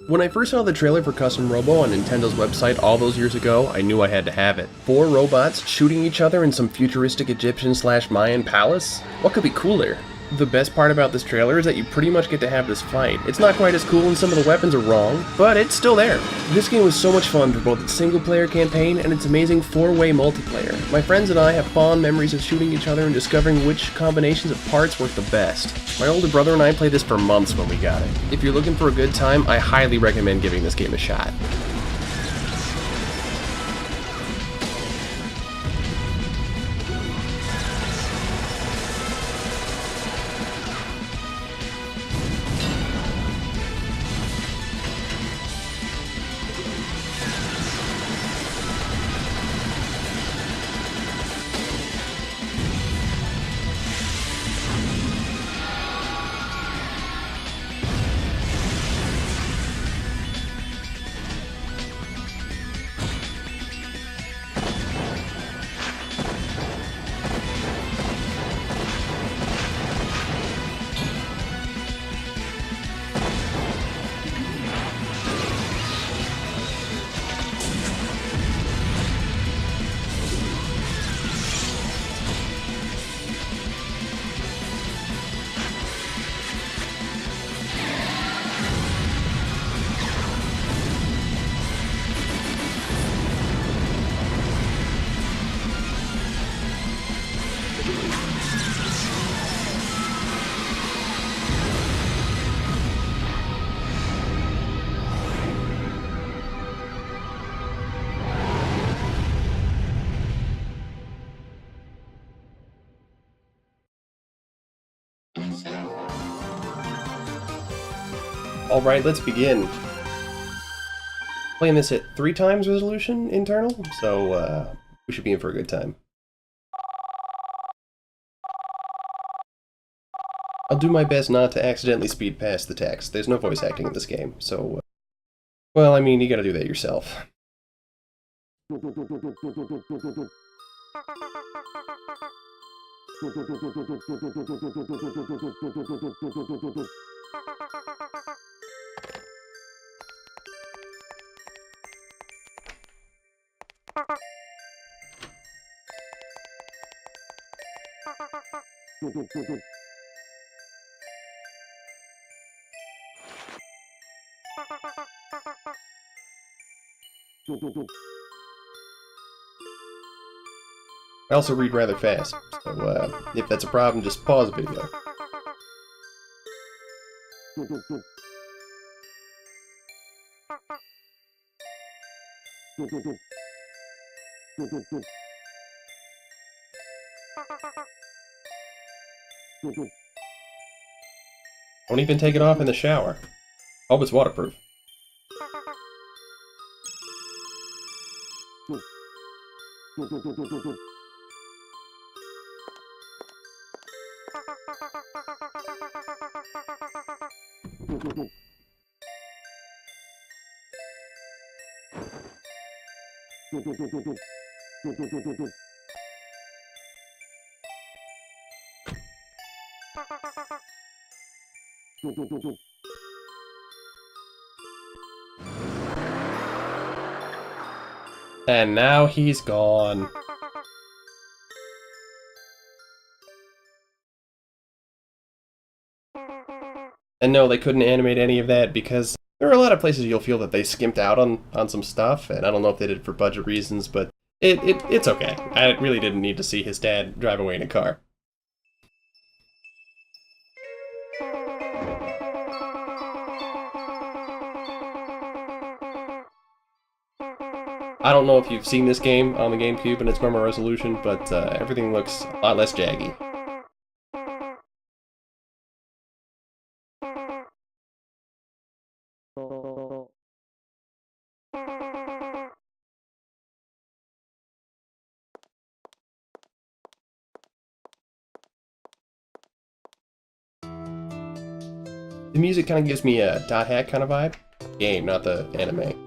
When I first saw the trailer for Custom Robo on Nintendo's website all those years ago, I knew I had to have it. 4 robots shooting each other in some futuristic Egyptian/Mayan palace? What could be cooler? The best part about this trailer is that you pretty much get to have this fight. It's not quite as cool and some of the weapons are wrong, but it's still there. This game was so much fun for both its single-player campaign and its amazing 4-way multiplayer. My friends and I have fond memories of shooting each other and discovering which combinations of parts work the best. My older brother and I played this for months when we got it. If you're looking for a good time, I highly recommend giving this game a shot. Alright, let's begin. Playing this at 3 times resolution internal, so we should be in for a good time. I'll do my best not to accidentally speed past the text. There's no voice acting in this game, so well, I mean, you gotta do that yourself. I also read rather fast, so if that's a problem, just pause the video. Don't even take it off in the shower. Hope it's waterproof. And now he's gone. And no, they couldn't animate any of that because there are a lot of places you'll feel that they skimped out on some stuff, and I don't know if they did it for budget reasons, but it's okay. I really didn't need to see his dad drive away in a car. I don't know if you've seen this game on the GameCube and its normal resolution, but everything looks a lot less jaggy. The music kind of gives me a dot hack kind of vibe. Game, not the anime.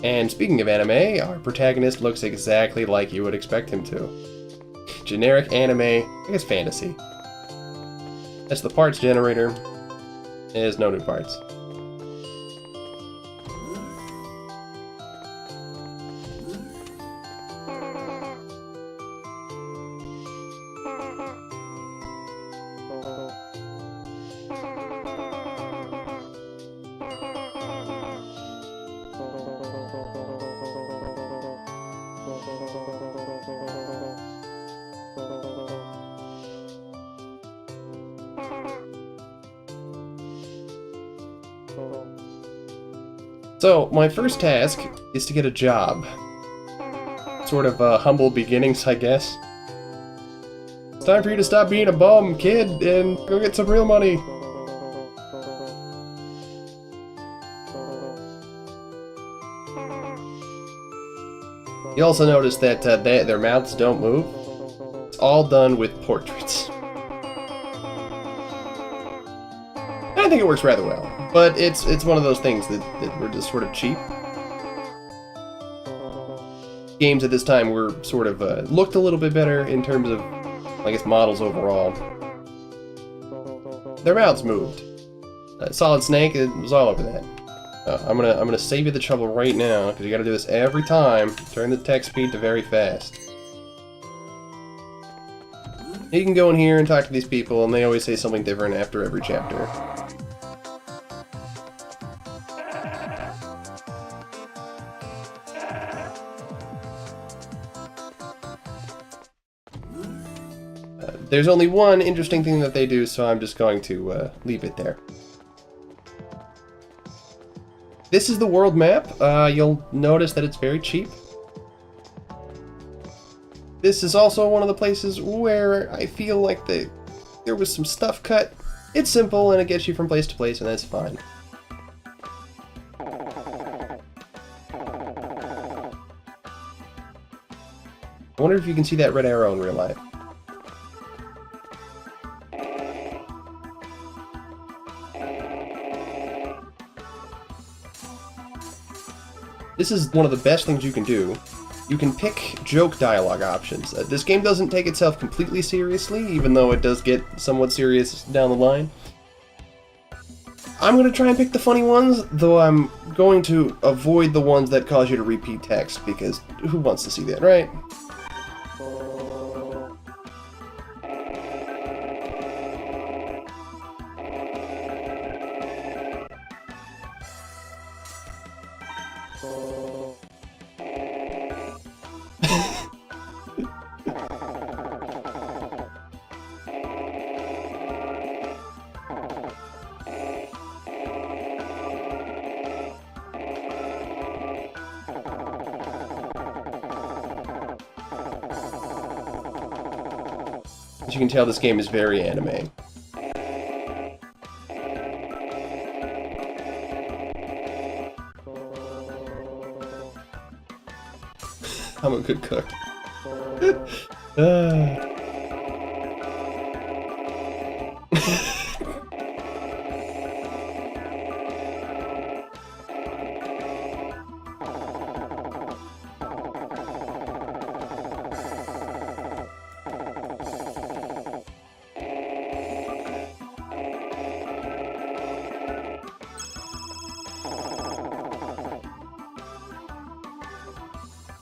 And speaking of anime, our protagonist looks exactly like you would expect him to. Generic anime, I guess fantasy. That's the parts generator. There's no new parts. So, my first task is to get a job. Sort of humble beginnings, I guess. It's time for you to stop being a bum, kid, and go get some real money. You also notice that their mouths don't move. It's all done with portraits. I think it works rather well, but it's one of those things that were just sort of cheap. Games at this time were sort of looked a little bit better in terms of, I guess, models overall. Their mouths moved. Solid Snake, it was all over that. I'm gonna save you the trouble right now because you got to do this every time. Turn the text speed to very fast. You can go in here and talk to these people, and they always say something different after every chapter. There's only one interesting thing that they do, so I'm just going to leave it there. This is the world map. You'll notice that it's very cheap. This is also one of the places where I feel like there was some stuff cut. It's simple and it gets you from place to place, and that's fine. I wonder if you can see that red arrow in real life. This is one of the best things you can do. You can pick joke dialogue options. This game doesn't take itself completely seriously, even though it does get somewhat serious down the line. I'm going to try and pick the funny ones, though I'm going to avoid the ones that cause you to repeat text, because who wants to see that, right? As you can tell, this game is very anime. I'm a good cook.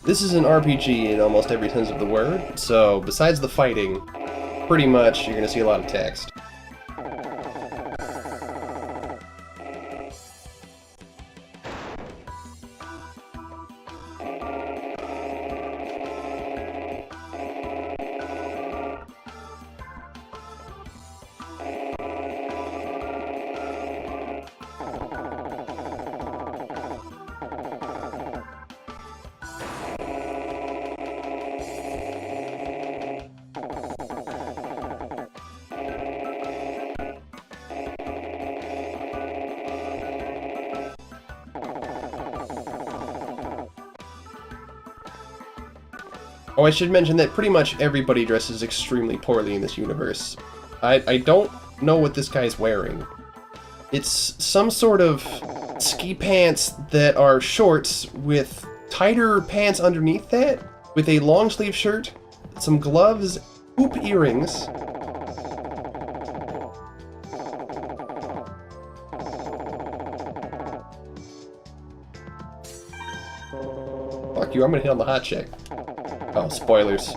This is an RPG in almost every sense of the word, so besides the fighting, pretty much you're going to see a lot of text. Oh, I should mention that pretty much everybody dresses extremely poorly in this universe. I don't know what this guy's wearing. It's some sort of ski pants that are shorts with tighter pants underneath that, with a long sleeve shirt, some gloves, hoop earrings. Fuck you, I'm gonna hit on the hot chick. Oh, spoilers.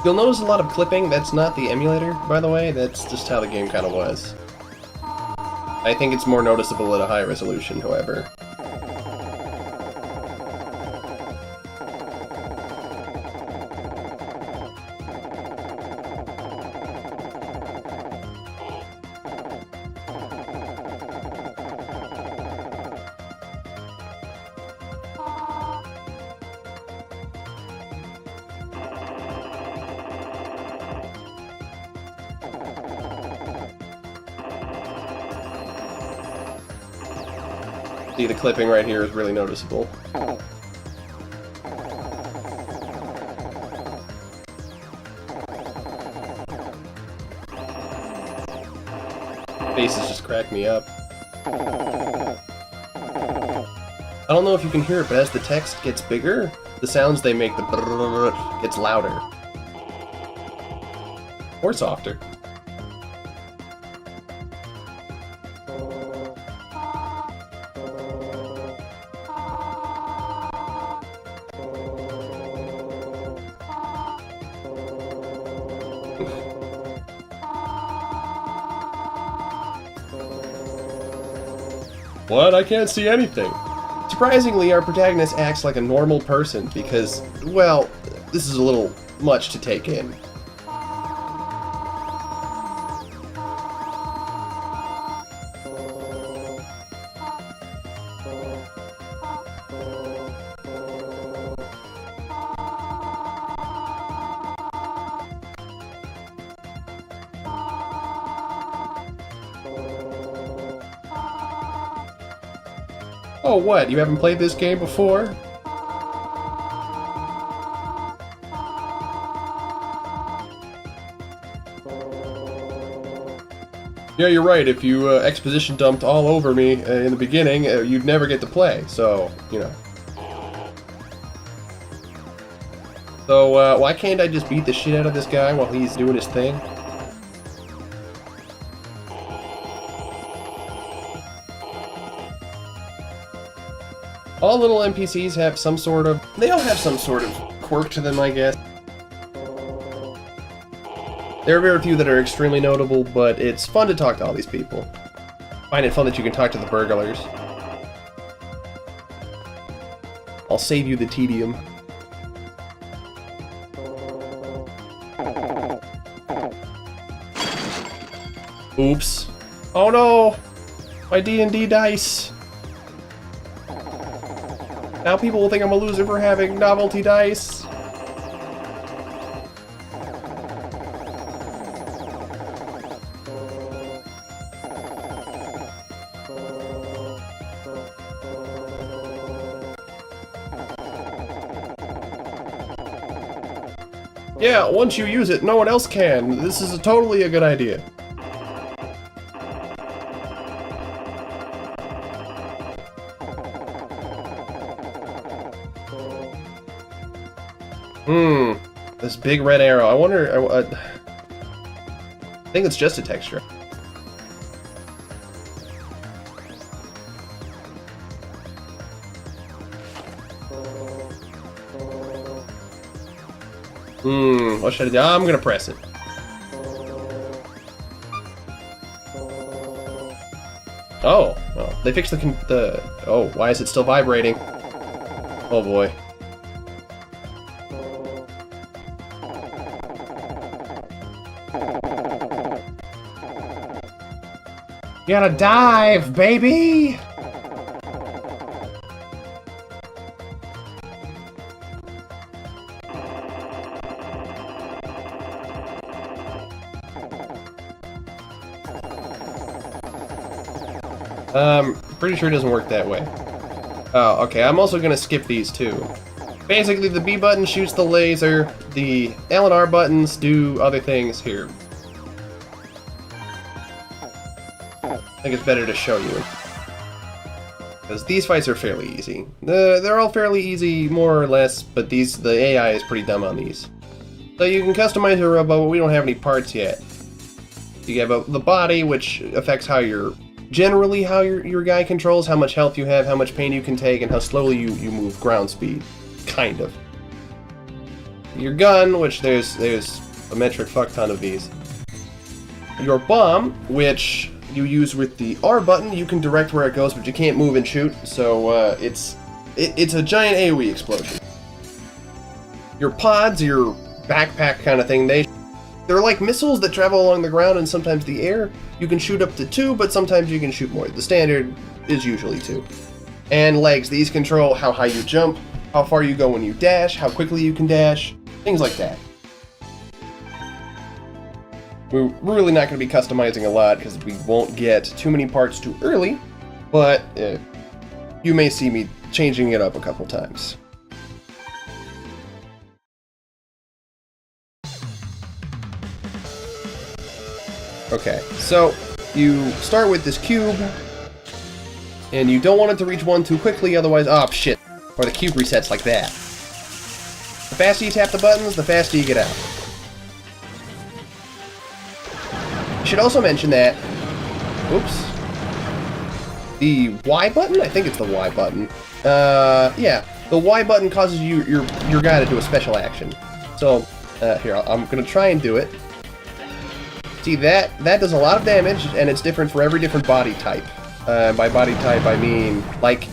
You'll notice a lot of clipping. That's not the emulator, by the way. That's just how the game kind of was. I think it's more noticeable at a high resolution, however. See, the clipping right here is really noticeable. Faces just crack me up. I don't know if you can hear it, but as the text gets bigger, the sounds they make, the brrrr, gets louder. Or softer. What? I can't see anything. Surprisingly, our protagonist acts like a normal person because, well, this is a little much to take in. Oh, what? You haven't played this game before? Yeah, you're right. If you exposition dumped all over me in the beginning, you'd never get to play, so, you know. So, why can't I just beat the shit out of this guy while he's doing his thing? All little NPCs have some sort of... They all have some sort of quirk to them, I guess. There are very few that are extremely notable, but it's fun to talk to all these people. I find it fun that you can talk to the burglars. I'll save you the tedium. Oops. Oh no! My D&D dice! Now people will think I'm a loser for having novelty dice. Yeah, once you use it, no one else can. This is totally a good idea. This big red arrow. I wonder... I think it's just a texture. What should I do? I'm gonna press it. Oh, well, they fixed the... Oh, why is it still vibrating? Oh boy. You gotta dive, baby! Pretty sure it doesn't work that way. Oh, okay, I'm also gonna skip these too. Basically, the B button shoots the laser, the L and R buttons do other things here. I think it's better to show you. Because these fights are fairly easy. They're all fairly easy, more or less, but the AI is pretty dumb on these. So you can customize your robot, but we don't have any parts yet. You have the body, which affects how your guy controls, how much health you have, how much pain you can take, and how slowly you move ground speed. Kind of. Your gun, which there's a metric fuck ton of these. Your bomb, which you use with the R button. You can direct where it goes, but you can't move and shoot, so it's a giant AoE explosion. Your pods, your backpack kind of thing, they're like missiles that travel along the ground and sometimes the air. You can shoot up to 2, but sometimes you can shoot more. The standard is usually 2. And legs, these control how high you jump, how far you go when you dash, how quickly you can dash, things like that. We're really not going to be customizing a lot because we won't get too many parts too early, but you may see me changing it up a couple times. Okay, so you start with this cube, and you don't want it to reach 1 too quickly, otherwise, oh shit, or the cube resets like that. The faster you tap the buttons, the faster you get out. I should also mention that, oops, the Y button, I think it's the Y button, yeah, the Y button causes your guy to do a special action. So, here, I'm gonna try and do it. See, that does a lot of damage, and it's different for every different body type. By body type, I mean, like,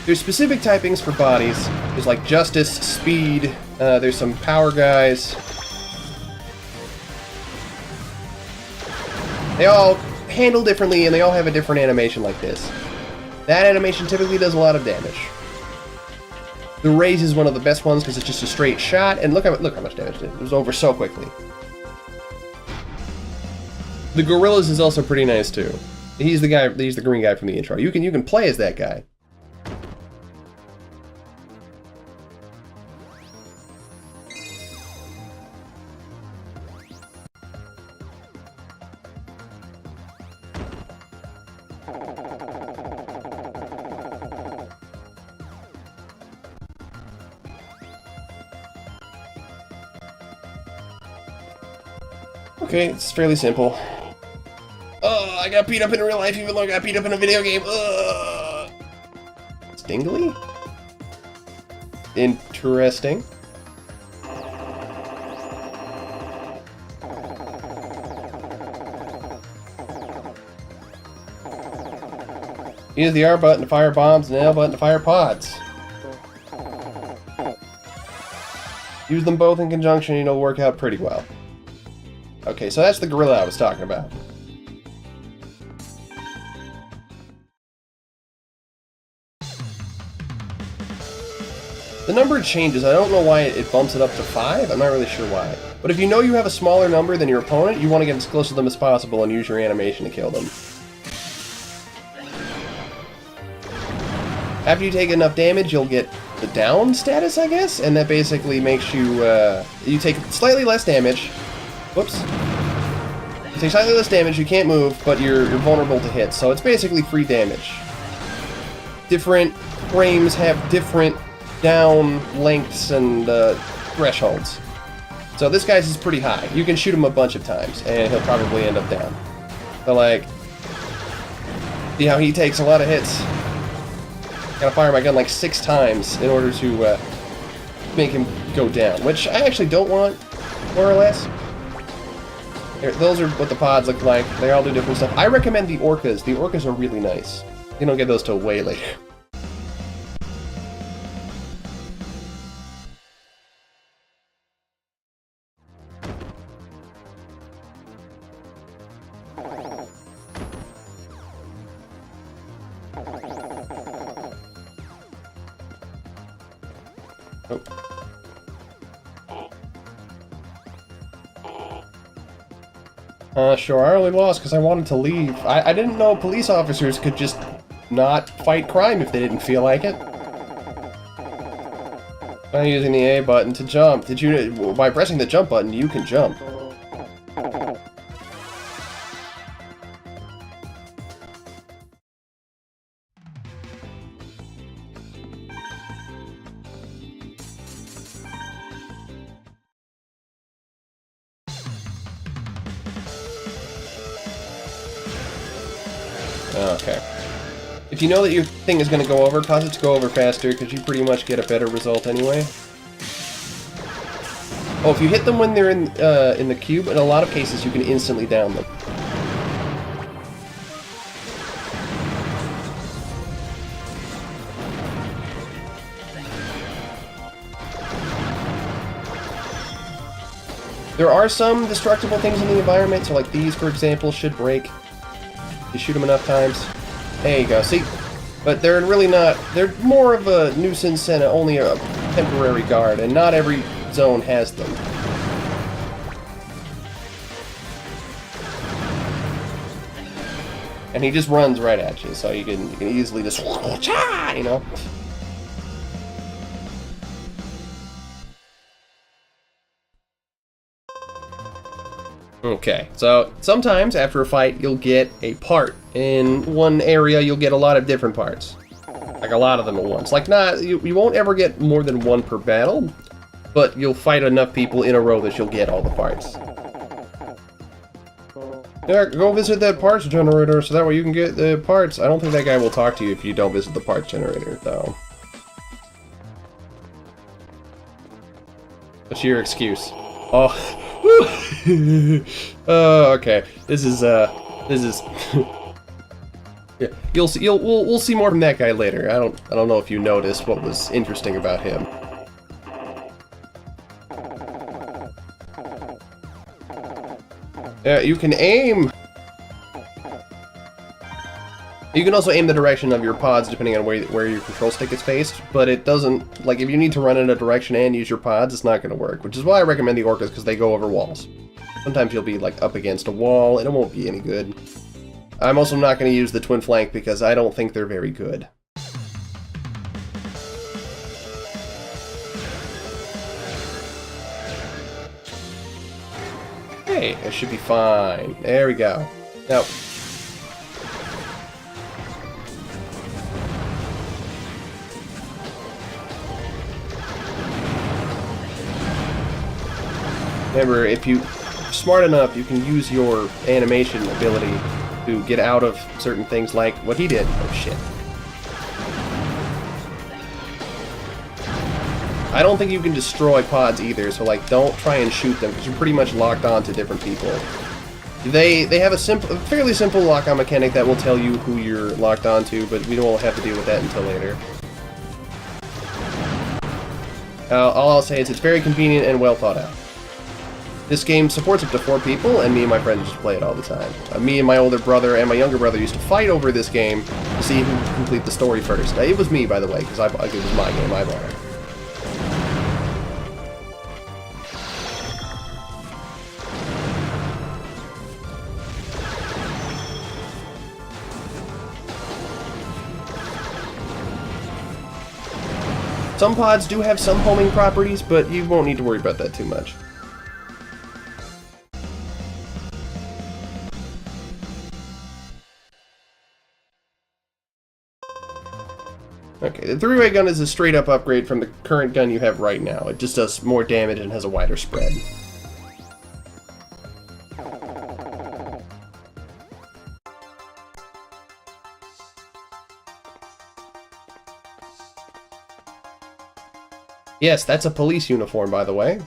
there's specific typings for bodies. There's, like, Justice, Speed, there's some Power guys. They all handle differently, and they all have a different animation like this. That animation typically does a lot of damage. The Raise is one of the best ones, because it's just a straight shot, and look how much damage it did. It was over so quickly. The Gorillas is also pretty nice too. He's the green guy from the intro. You can play as that guy. Okay, it's fairly simple. I got beat up in real life even though I got beat up in a video game. Stingly? Interesting. Use the R button to fire bombs and the L button to fire pods. Use them both in conjunction and it'll work out pretty well. Okay, so that's the gorilla I was talking about. The number changes. I don't know why it bumps it up to 5. I'm not really sure why. But if you know you have a smaller number than your opponent, you want to get as close to them as possible and use your animation to kill them. After you take enough damage, you'll get the down status, I guess? And that basically makes you, you take slightly less damage. Whoops. You take slightly less damage, you can't move, but you're vulnerable to hits. So it's basically free damage. Different frames have different down lengths and thresholds. So this guy's is pretty high. You can shoot him a bunch of times, and he'll probably end up down. But like, see how he takes a lot of hits? Gotta fire my gun like 6 times in order to make him go down, which I actually don't want, more or less. Here, those are what the pods look like. They all do different stuff. I recommend the orcas. The orcas are really nice. You don't get those till way later. Sure, I only lost because I wanted to leave. I didn't know police officers could just not fight crime if they didn't feel like it. I'm using the A button to jump. By pressing the jump button, you can jump. Okay. If you know that your thing is going to go over, cause it to go over faster, because you pretty much get a better result anyway. Oh, if you hit them when they're in the cube, in a lot of cases you can instantly down them. There are some destructible things in the environment, so like these, for example, should break. You shoot them enough times. There you go, see? But they're really not... They're more of a nuisance and only a temporary guard, and not every zone has them. And he just runs right at you, so you can easily just... You know? Okay, so sometimes after a fight you'll get a part. In one area you'll get a lot of different parts. Like a lot of them at once. Like you won't ever get more than one per battle, but you'll fight enough people in a row that you'll get all the parts. Yeah, go visit that parts generator so that way you can get the parts. I don't think that guy will talk to you if you don't visit the parts generator, though. What's your excuse? Oh. Okay. This is yeah, we'll see more from that guy later. I don't know if you noticed what was interesting about him. Yeah, you can aim. You can also aim the direction of your pods depending on where your control stick is faced, but it doesn't, like, if you need to run in a direction and use your pods, it's not going to work, which is why I recommend the orcas, because they go over walls. Sometimes you'll be, like, up against a wall, and it won't be any good. I'm also not going to use the twin flank, because I don't think they're very good. Hey, it should be fine. There we go. Now... Remember, if you're smart enough, you can use your animation ability to get out of certain things like what he did. Oh, shit. I don't think you can destroy pods either, so, like, don't try and shoot them, because you're pretty much locked on to different people. They have a fairly simple lock-on mechanic that will tell you who you're locked on to, but we won't have to deal with that until later. All I'll say is it's very convenient and well thought out. This game supports up to 4 people, and me and my friends just play it all the time. Me and my older brother and my younger brother used to fight over this game to see who could complete the story first. It was me, by the way, because it was my game. I bought it. Some pods do have some homing properties, but you won't need to worry about that too much. Okay, the 3-way gun is a straight-up upgrade from the current gun you have right now. It just does more damage and has a wider spread. Yes, that's a police uniform, by the way.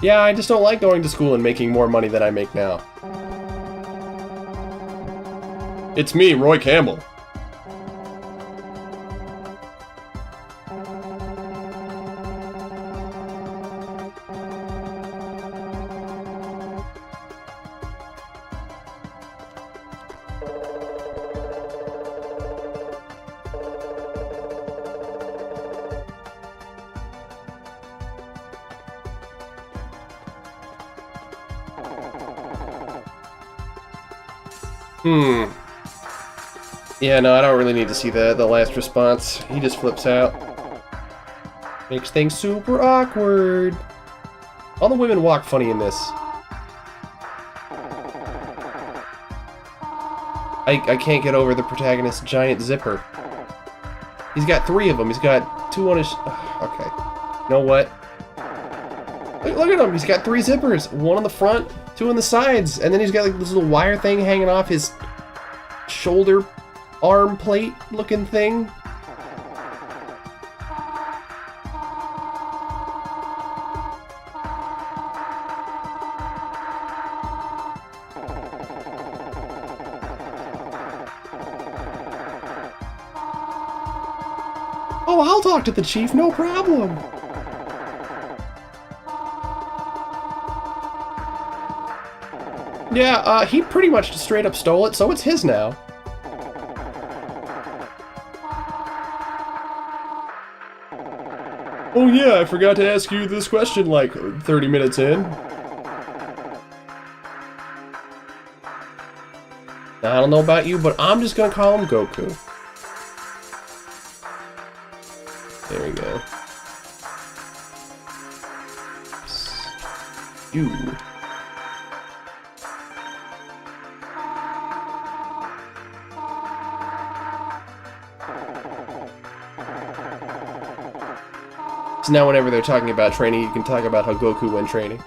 Yeah, I just don't like going to school and making more money than I make now. It's me, Roy Campbell. Yeah, no, I don't really need to see the last response. He just flips out. Makes things super awkward. All the women walk funny in this. I can't get over the protagonist's giant zipper. He's got 3 of them. He's got 2 on his... okay. You know what? Look at him. He's got 3 zippers. 1 on the front, 2 on the sides. And then he's got like this little wire thing hanging off his shoulder arm plate looking thing. Oh, I'll talk to the chief, no problem. Yeah, he pretty much just straight up stole it, so it's his now. Oh yeah, I forgot to ask you this question like 30 minutes in. Now, I don't know about you, but I'm just gonna call him Goku. There we go. You. So now whenever they're talking about training, you can talk about how Goku went training.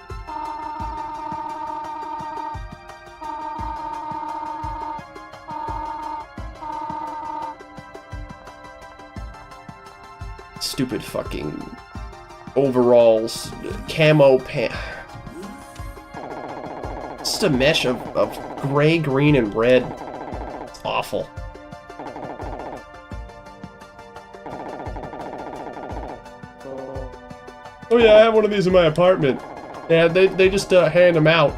Stupid fucking overalls, camo pants. Just a mesh of gray, green, and red. It's awful. Oh yeah, I have one of these in my apartment. Yeah, they just hand them out.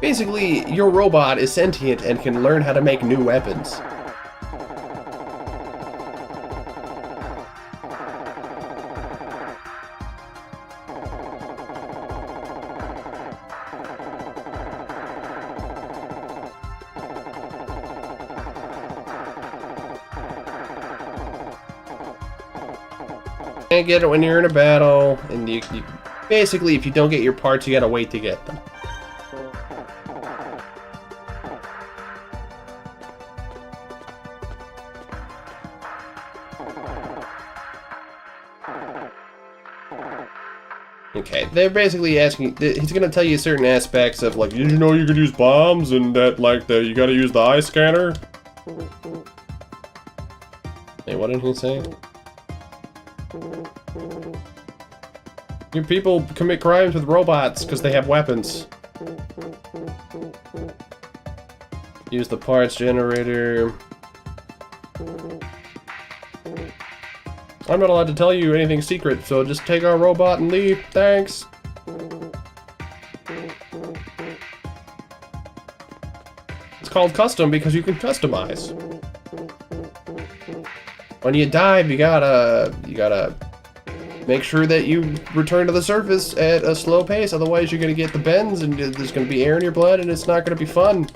Basically, your robot is sentient and can learn how to make new weapons. Can't get it when you're in a battle, and you basically, if you don't get your parts, you gotta wait to get them. Okay, they're basically asking, he's gonna tell you certain aspects of, like, did you know you could use bombs, and that, like, you gotta use the eye scanner? Hey, what did he say? Your people commit crimes with robots because they have weapons. Use the parts generator. I'm not allowed to tell you anything secret, so just take our robot and leave. Thanks. It's called custom because you can customize. When you dive, you gotta make sure that you return to the surface at a slow pace, otherwise you're gonna get the bends and there's gonna be air in your blood and it's not gonna be fun.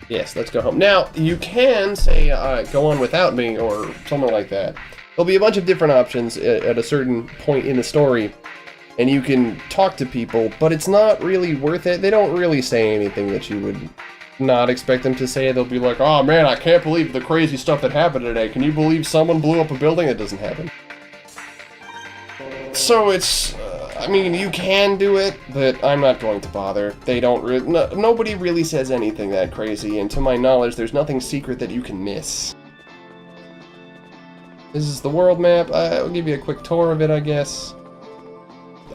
Yes, let's go home. Now, you can say, go on without me, or something like that. There'll be a bunch of different options at a certain point in the story, and you can talk to people, but it's not really worth it. They don't really say anything that you would not expect them to say. They'll be like, oh man, I can't believe the crazy stuff that happened today. Can you believe someone blew up a building? That doesn't happen. So it's... I mean, you can do it, but I'm not going to bother. They don't nobody really says anything that crazy, and to my knowledge, there's nothing secret that you can miss. This is the world map. I'll give you a quick tour of it, I guess.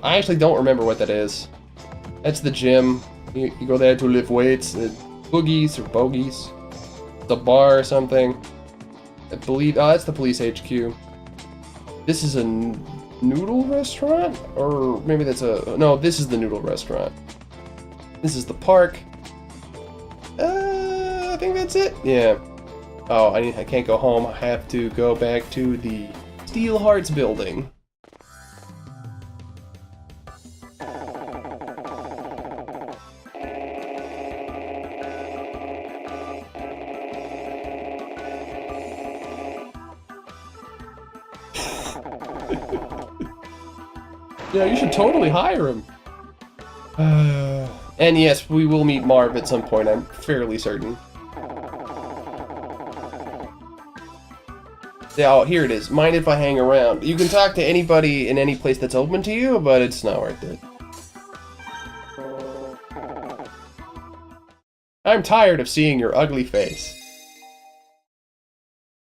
I actually don't remember what that is. That's the gym. You go there to lift weights, boogies or bogies. The bar or something. I believe, oh, that's the police HQ. This is a noodle restaurant? Or maybe that's a... No, this is the noodle restaurant. This is the park. I think that's it. Yeah. Oh, I can't go home. I have to go back to the Steel Hearts building. Yeah, you should totally hire him. And yes, we will meet Marv at some point, I'm fairly certain. Yeah, oh, here it is. Mind if I hang around? You can talk to anybody in any place that's open to you, but it's not worth it. I'm tired of seeing your ugly face.